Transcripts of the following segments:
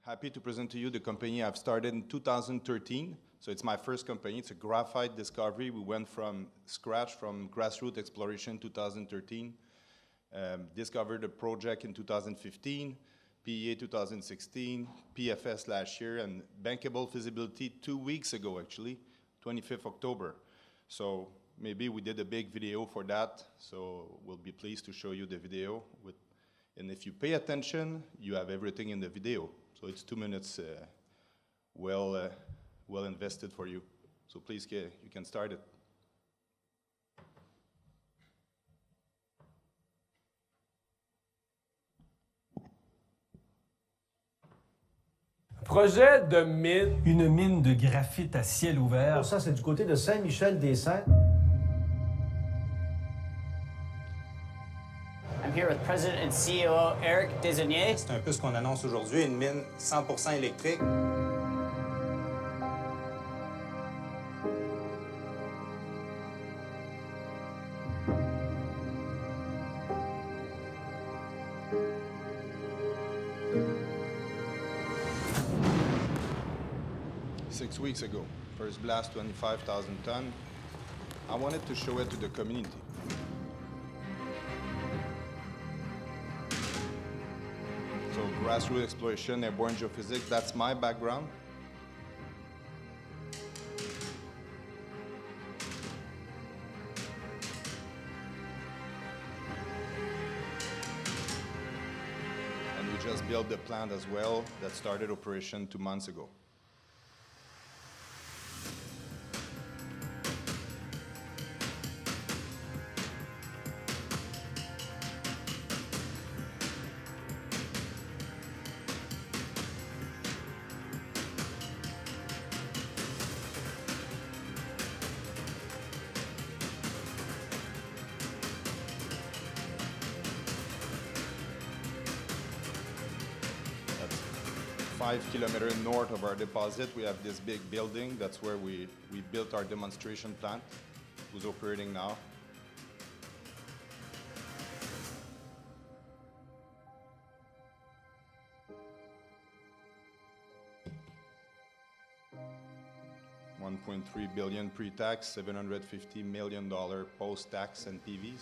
happy to present to you the company I've started in 2013. So it's my first company. It's a graphite discovery. We went from scratch, from grassroots exploration 2013. Discovered a project in 2015, PEA 2016, PFS last year, and bankable feasibility 2 weeks ago, actually, 25th October. So maybe we did a big video for that, so we'll be pleased to show you the video. And if you pay attention, you have everything in the video. So it's 2 minutes well invested for you. So please, you can start it. Projet de mine. Une mine de graphite à ciel ouvert. Ça, c'est du côté de Saint-Michel-des-Saints. I'm here with President and CEO Eric Desauniers. C'est un peu ce qu'on annonce aujourd'hui, une mine 100% électrique. Six weeks ago, first blast, 25,000 tons. I wanted to show it to the community. So grassroots exploration, airborne geophysics, that's my background. And we just built the plant as well that started operation 2 months ago. That's 5 kilometers north of our deposit. We have this big building. That's where we built our demonstration plant, who's operating now. $1.3 billion pre-tax, $750 million post-tax and PVs.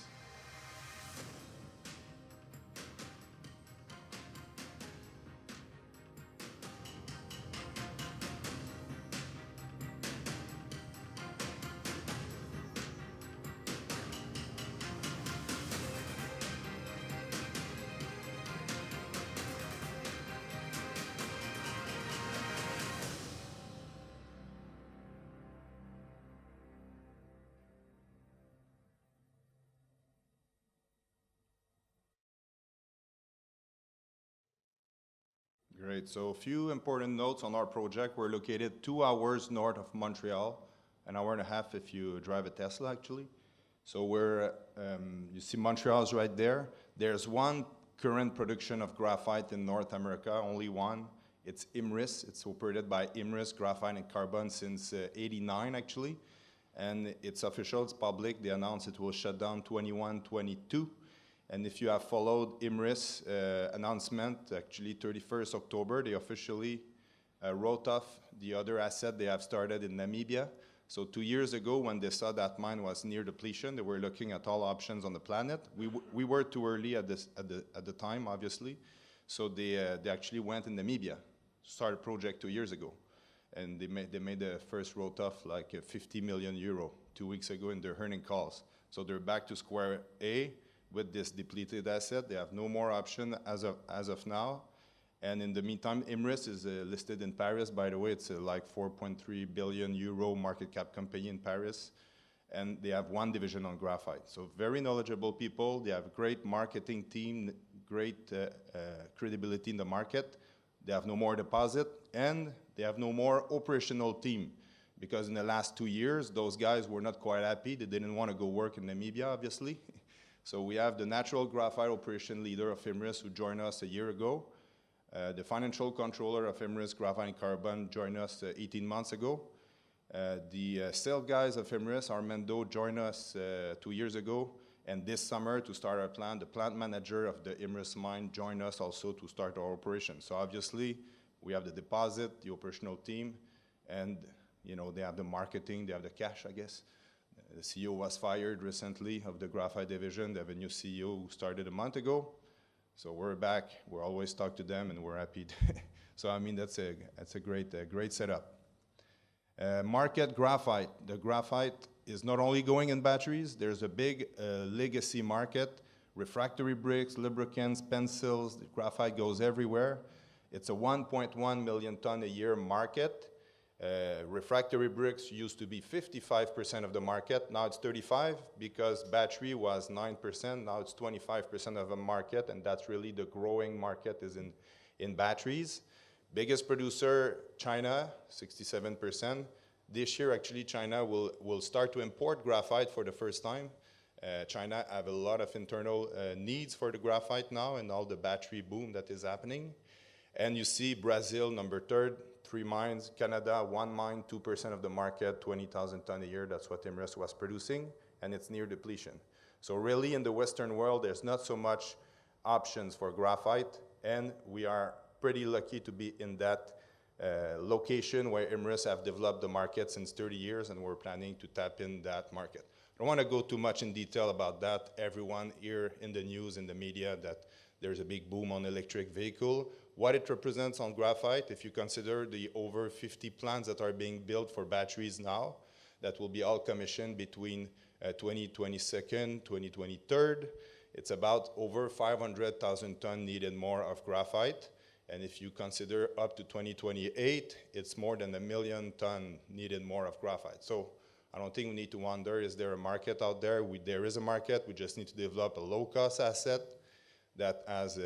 Great, so a few important notes on our project. We're located 2 hours north of Montreal, an hour and a half if you drive a Tesla, actually. So you see Montreal's right there. There's one current production of graphite in North America, only one. It's IMRIS. It's operated by IMRIS, Graphite and Carbon, since '89, actually. And it's official, it's public. They announced it will shut down 21-22. And if you have followed IMRIS announcement, actually 31st October, they officially wrote off the other asset they have started in Namibia. So 2 years ago, when they saw that mine was near depletion, they were looking at all options on the planet. We were too early at the time, obviously. So they actually went in Namibia, started a project 2 years ago. And they made the first wrote off like 50 million euro 2 weeks ago in their earning calls. So they're back to square A. With this depleted asset. They have no more option as of now. And in the meantime, IMRIS is listed in Paris. By the way, it's like 4.3 billion euro market cap company in Paris. And they have one division on graphite. So very knowledgeable people. They have a great marketing team, great credibility in the market. They have no more deposit, and they have no more operational team. Because in the last 2 years, those guys were not quite happy. They didn't want to go work in Namibia, obviously. So we have the natural graphite operation leader of IMRIS who joined us a year ago. The financial controller of IMRIS, Graphite and Carbon, joined us 18 months ago. The sales guys of IMRIS, Armando, joined us 2 years ago. And this summer, to start our plant, the plant manager of the IMRIS mine joined us also to start our operation. So obviously, We have the deposit, the operational team, and they have the marketing, they have the cash, I guess. The CEO was fired recently of the Graphite division. They have a new CEO who started a month ago. So we're back. We're always talk to them, and we're happy. So I mean, that's a great setup. Market graphite. The graphite is not only going in batteries. There's a big legacy market. Refractory bricks, lubricants, pencils. The graphite goes everywhere. It's a 1.1 million ton a year market. Refractory bricks used to be 55% of the market. Now it's 35% because battery was 9%. Now it's 25% of the market, and that's really the growing market is in batteries. Biggest producer, China, 67%. This year, actually, China will start to import graphite for the first time. China have a lot of internal needs for the graphite now and all the battery boom that is happening. And you see Brazil, number third, 3 mines. Canada, 1 mine, 2% of the market, 20,000 ton a year. That's what Imerys was producing, and it's near depletion. So really, in the Western world, there's not so much options for graphite, and we are pretty lucky to be in that location where Imerys have developed the market since 30 years, and we're planning to tap in that market. I don't want to go too much in detail about that. Everyone here in the news, in the media, that there's a big boom on electric vehicle. What it represents on graphite, if you consider the over 50 plants that are being built for batteries now, that will be all commissioned between 2022, 2023, it's about over 500,000 ton needed more of graphite. And if you consider up to 2028, it's more than 1 million ton needed more of graphite. So I don't think we need to wonder, is there a market out there? There is a market. We just need to develop a low-cost asset that has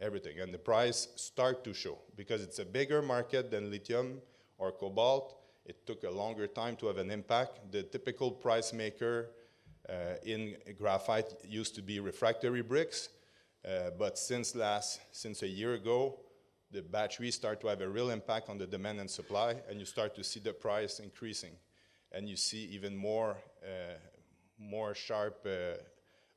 everything. And the price start to show because it's a bigger market than lithium or cobalt. It took a longer time to have an impact. The typical price maker in graphite used to be refractory bricks. But since a year ago, the batteries start to have a real impact on the demand and supply, and you start to see the price increasing. And you see even more sharp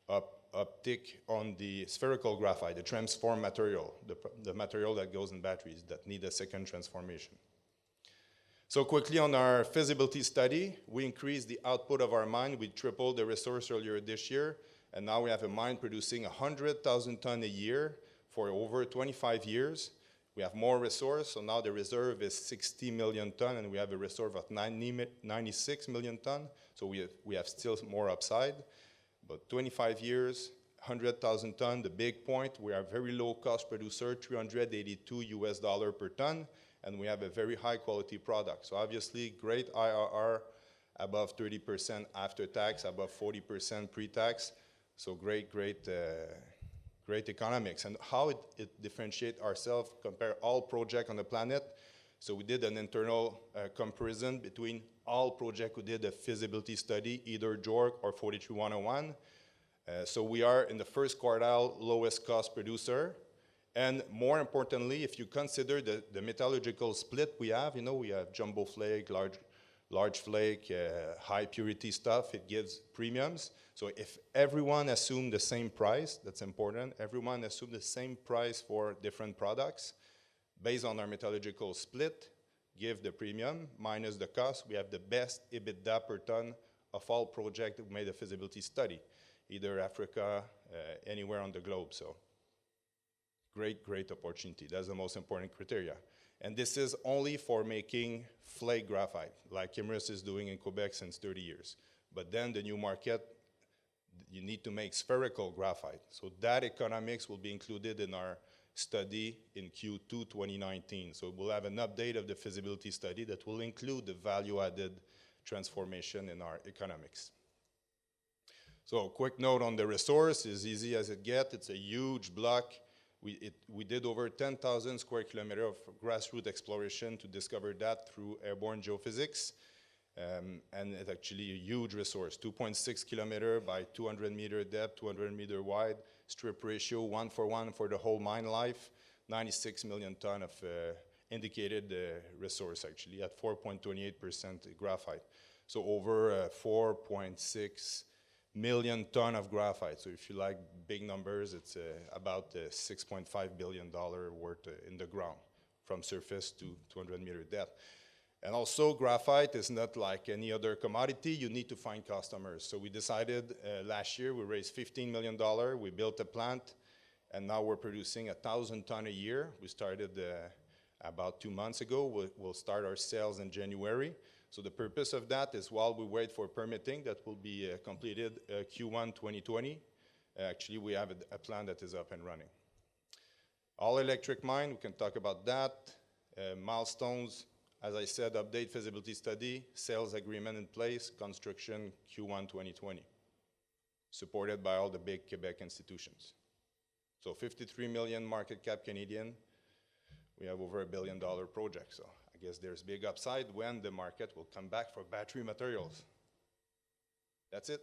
uptick on the spherical graphite, the transformed material, the material that goes in batteries that need a second transformation. So quickly on our feasibility study, we increased the output of our mine. We tripled the resource earlier this year, and now we have a mine producing 100,000 ton a year for over 25 years. We have more resource, so now the reserve is 60 million ton, and we have a reserve of 96 million ton, so we have still more upside. But 25 years, 100,000 ton, the big point, we are a very low-cost producer, $382 per ton, and we have a very high-quality product. So obviously, great IRR, above 30% after tax, above 40% pre-tax, so great economics. And how it differentiates ourselves, compare all projects on the planet. So we did an internal comparison between all projects who did a feasibility study, either JORC or 43-101. So we are in the first quartile, lowest cost producer. And more importantly, if you consider the metallurgical split we have, we have jumbo flake, large flake, high purity stuff, it gives premiums. So if everyone assumes the same price, that's important, everyone assumes the same price for different products, based on our metallurgical split, give the premium, minus the cost, we have the best EBITDA per ton of all projects that made a feasibility study, either Africa, anywhere on the globe. So great opportunity. That's the most important criteria. And this is only for making flake graphite, like Imerys is doing in Quebec since 30 years. But then the new market, you need to make spherical graphite. So that economics will be included in our study in Q2 2019. So we'll have an update of the feasibility study that will include the value-added transformation in our economics. So a quick note on the resource, as easy as it gets. It's a huge block. We did over 10,000 square kilometers of grassroots exploration to discover that through airborne geophysics. And it's actually a huge resource, 2.6 kilometers by 200 meter depth, 200 meter wide, strip ratio 1:1 for the whole mine life, 96 million ton of indicated resource actually at 4.28% graphite. So over 4.6 million ton of graphite. So if you like big numbers, it's about $6.5 billion worth in the ground from surface to 200-meter depth. And also, graphite is not like any other commodity. You need to find customers. So we decided last year, we raised $15 million. We built a plant, and now we're producing 1,000 tons a year. We started about 2 months ago. We'll start our sales in January. So the purpose of that is while we wait for permitting, that will be completed Q1 2020. Actually, we have a plant that is up and running. All electric mine, we can talk about that. Milestones, as I said, update feasibility study, sales agreement in place, construction Q1 2020, supported by all the big Quebec institutions. So 53 million market cap Canadian, we have over $1 billion project. So I guess there's big upside when the market will come back for battery materials. That's it.